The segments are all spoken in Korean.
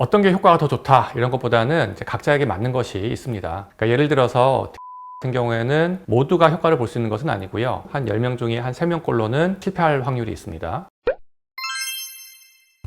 어떤 게 효과가 더 좋다 이런 것보다는 이제 각자에게 맞는 것이 있습니다. 그러니까 예를 들어서 같은 경우에는 모두가 효과를 볼 수 있는 것은 아니고요. 한 10명 중에 한 3명꼴로는 실패할 확률이 있습니다.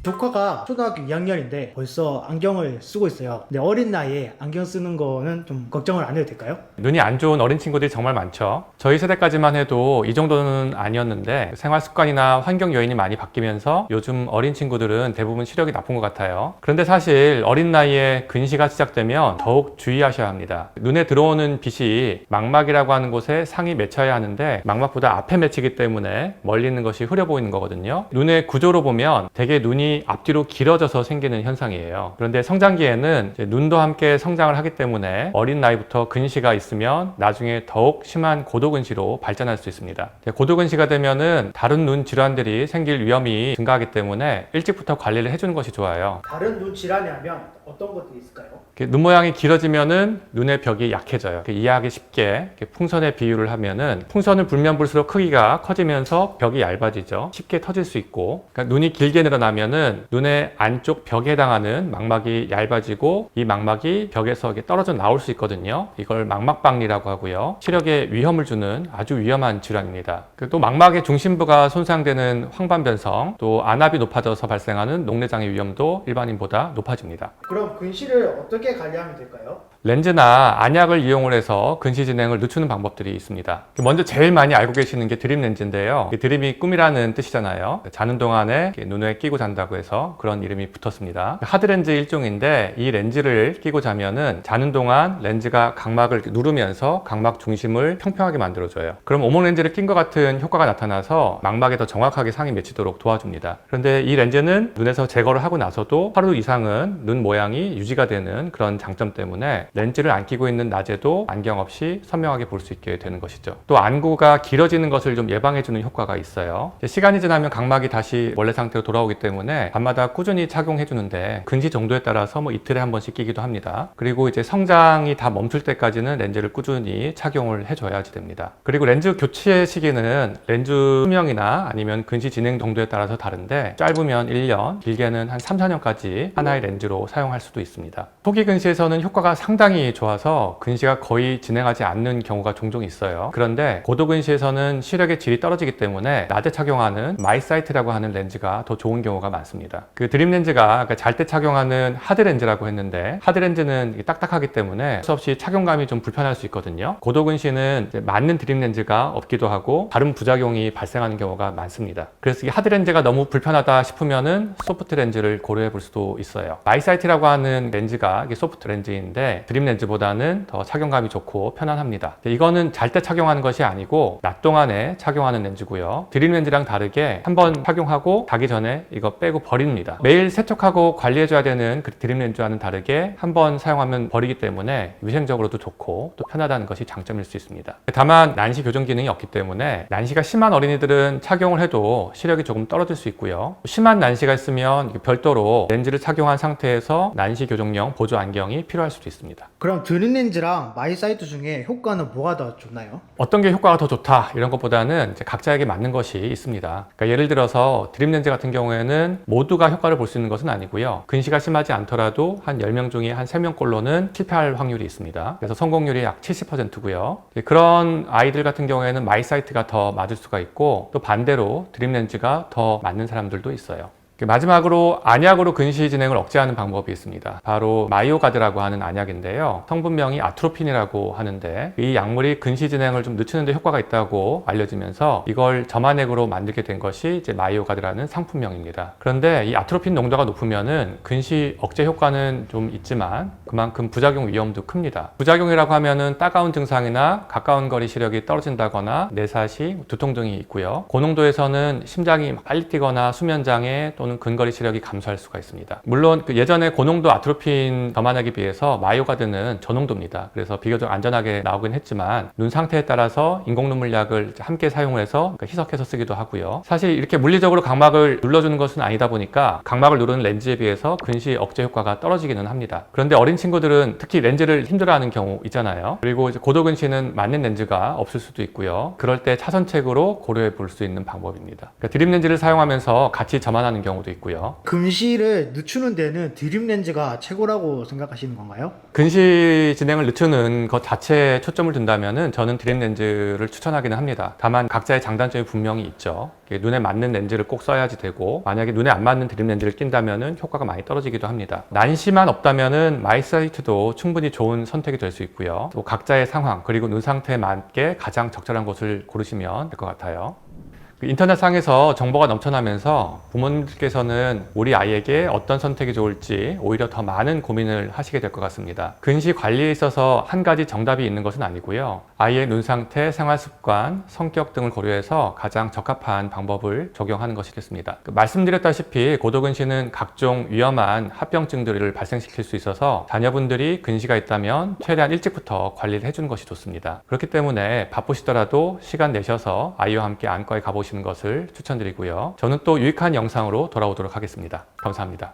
조카가 초등학교 2학년인데 벌써 안경을 쓰고 있어요. 근데 어린 나이에 안경 쓰는 거는 좀 걱정을 안 해도 될까요? 눈이 안 좋은 어린 친구들이 정말 많죠. 저희 세대까지만 해도 이 정도는 아니었는데 생활 습관이나 환경 요인이 많이 바뀌면서 요즘 어린 친구들은 대부분 시력이 나쁜 것 같아요. 그런데 사실 어린 나이에 근시가 시작되면 더욱 주의하셔야 합니다. 눈에 들어오는 빛이 망막이라고 하는 곳에 상이 맺혀야 하는데 망막보다 앞에 맺히기 때문에 멀리 있는 것이 흐려 보이는 거거든요. 눈의 구조로 보면 대개 눈이 앞뒤로 길어져서 생기는 현상이에요. 그런데 성장기에는 눈도 함께 성장을 하기 때문에 어린 나이부터 근시가 있으면 나중에 더욱 심한 고도근시로 발전할 수 있습니다. 고도근시가 되면은 다른 눈 질환들이 생길 위험이 증가하기 때문에 일찍부터 관리를 해주는 것이 좋아요. 다른 눈 질환이 하면 어떤 것들이 있을까요? 눈 모양이 길어지면은 눈의 벽이 약해져요. 이해하기 쉽게 풍선의 비유를 하면은 풍선을 불면 불수록 크기가 커지면서 벽이 얇아지죠. 쉽게 터질 수 있고, 그러니까 눈이 길게 늘어나면은 눈의 안쪽 벽에 해당하는 망막이 얇아지고 이 망막이 벽에서 떨어져 나올 수 있거든요. 이걸 망막박리라고 하고요. 시력에 위험을 주는 아주 위험한 질환입니다. 또 망막의 중심부가 손상되는 황반변성, 또 안압이 높아져서 발생하는 녹내장의 위험도 일반인보다 높아집니다. 그럼 근시를 어떻게 관리하면 될까요? 렌즈나 안약을 이용을 해서 근시 진행을 늦추는 방법들이 있습니다. 먼저 제일 많이 알고 계시는 게 드림 렌즈인데요. 드림이 꿈이라는 뜻이잖아요. 자는 동안에 눈에 끼고 잔다고 해서 그런 이름이 붙었습니다. 하드 렌즈 일종인데 이 렌즈를 끼고 자면은 자는 동안 렌즈가 각막을 누르면서 각막 중심을 평평하게 만들어줘요. 그럼 오목 렌즈를 낀 것 같은 효과가 나타나서 망막에 더 정확하게 상이 맺히도록 도와줍니다. 그런데 이 렌즈는 눈에서 제거를 하고 나서도 하루 이상은 눈 모양이 유지가 되는 그런 장점 때문에 렌즈를 안 끼고 있는 낮에도 안경 없이 선명하게 볼 수 있게 되는 것이죠. 또 안구가 길어지는 것을 좀 예방해주는 효과가 있어요. 시간이 지나면 각막이 다시 원래 상태로 돌아오기 때문에 밤마다 꾸준히 착용해주는데 근시 정도에 따라서 이틀에 한 번씩 끼기도 합니다. 그리고 이제 성장이 다 멈출 때까지는 렌즈를 꾸준히 착용을 해줘야지 됩니다. 그리고 렌즈 교체 시기는 렌즈 수명이나 아니면 근시 진행 정도에 따라서 다른데 짧으면 1년, 길게는 한 3, 4년까지 하나의 렌즈로 사용할 수도 있습니다. 초기 근시에서는 효과가 상당히 좋아서 근시가 거의 진행하지 않는 경우가 종종 있어요. 그런데 고도 근시에서는 시력의 질이 떨어지기 때문에 낮에 착용하는 마이사이트라고 하는 렌즈가 더 좋은 경우가 많습니다. 그 드림 렌즈가 잘 때 착용하는 하드 렌즈라고 했는데 하드 렌즈는 딱딱하기 때문에 수없이 착용감이 좀 불편할 수 있거든요. 고도 근시는 맞는 드림 렌즈가 없기도 하고 다른 부작용이 발생하는 경우가 많습니다. 그래서 이 하드 렌즈가 너무 불편하다 싶으면은 소프트 렌즈를 고려해 볼 수도 있어요. 마이사이트라고 하는 렌즈가 소프트 렌즈인데 드림 렌즈보다는 더 착용감이 좋고 편안합니다. 이거는 잘 때 착용하는 것이 아니고 낮 동안에 착용하는 렌즈고요. 드림 렌즈랑 다르게 한번 착용하고 자기 전에 이거 빼고 버립니다. 매일 세척하고 관리해줘야 되는 그 드림 렌즈와는 다르게 한번 사용하면 버리기 때문에 위생적으로도 좋고 또 편하다는 것이 장점일 수 있습니다. 다만 난시 교정 기능이 없기 때문에 난시가 심한 어린이들은 착용을 해도 시력이 조금 떨어질 수 있고요. 심한 난시가 있으면 별도로 렌즈를 착용한 상태에서 난시 교정용 보조 안경이 필요할 수도 있습니다. 그럼 드림 렌즈랑 마이사이트 중에 효과는 뭐가 더 좋나요? 어떤 게 효과가 더 좋다 이런 것보다는 이제 각자에게 맞는 것이 있습니다. 그러니까 예를 들어서 드림 렌즈 같은 경우에는 모두가 효과를 볼 수 있는 것은 아니고요. 근시가 심하지 않더라도 한 10명 중에 한 3명꼴로는 실패할 확률이 있습니다. 그래서 성공률이 약 70%고요. 그런 아이들 같은 경우에는 마이사이트가 더 맞을 수가 있고 또 반대로 드림 렌즈가 더 맞는 사람들도 있어요. 마지막으로 안약으로 근시 진행을 억제하는 방법이 있습니다. 바로 마이오가드라고 하는 안약인데요. 성분명이 아트로핀이라고 하는데 이 약물이 근시 진행을 좀 늦추는 데 효과가 있다고 알려지면서 이걸 점안액으로 만들게 된 것이 이제 마이오가드라는 상품명입니다. 그런데 이 아트로핀 농도가 높으면은 근시 억제 효과는 좀 있지만 그만큼 부작용 위험도 큽니다. 부작용이라고 하면은 따가운 증상이나 가까운 거리 시력이 떨어진다거나 내사시, 두통 등이 있고요. 고농도에서는 심장이 빨리 뛰거나 수면장애 또는 근거리 시력이 감소할 수가 있습니다. 물론 예전에 고농도 아트로핀 점안액에 비해서 마이오가드는 저농도입니다. 그래서 비교적 안전하게 나오긴 했지만 눈 상태에 따라서 인공눈물약을 함께 사용해서 희석해서 쓰기도 하고요. 사실 이렇게 물리적으로 각막을 눌러주는 것은 아니다 보니까 각막을 누르는 렌즈에 비해서 근시 억제 효과가 떨어지기는 합니다. 그런데 어린 친구들은 특히 렌즈를 힘들어하는 경우 있잖아요. 그리고 이제 고도 근시는 맞는 렌즈가 없을 수도 있고요. 그럴 때 차선책으로 고려해 볼 수 있는 방법입니다. 그러니까 드림 렌즈를 사용하면서 같이 점안하는 경우 경우도 있고요. 근시를 늦추는 데는 드림 렌즈가 최고라고 생각하시는 건가요? 근시 진행을 늦추는 것 자체에 초점을 둔다면은 저는 드림 렌즈를 추천하기는 합니다. 다만 각자의 장단점이 분명히 있죠. 눈에 맞는 렌즈를 꼭 써야지 되고, 만약에 눈에 안 맞는 드림 렌즈를 낀다면은 효과가 많이 떨어지기도 합니다. 난시만 없다면은 마이사이트도 충분히 좋은 선택이 될 수 있고요. 또 각자의 상황 그리고 눈 상태에 맞게 가장 적절한 곳을 고르시면 될 것 같아요. 인터넷상에서 정보가 넘쳐나면서 부모님께서는 우리 아이에게 어떤 선택이 좋을지 오히려 더 많은 고민을 하시게 될 것 같습니다. 근시 관리에 있어서 한 가지 정답이 있는 것은 아니고요. 아이의 눈 상태, 생활 습관, 성격 등을 고려해서 가장 적합한 방법을 적용하는 것이겠습니다. 말씀드렸다시피 고도근시는 각종 위험한 합병증들을 발생시킬 수 있어서 자녀분들이 근시가 있다면 최대한 일찍부터 관리를 해주는 것이 좋습니다. 그렇기 때문에 바쁘시더라도 시간 내셔서 아이와 함께 안과에 가보시는 것을 추천드리고요. 저는 또 유익한 영상으로 돌아오도록 하겠습니다. 감사합니다.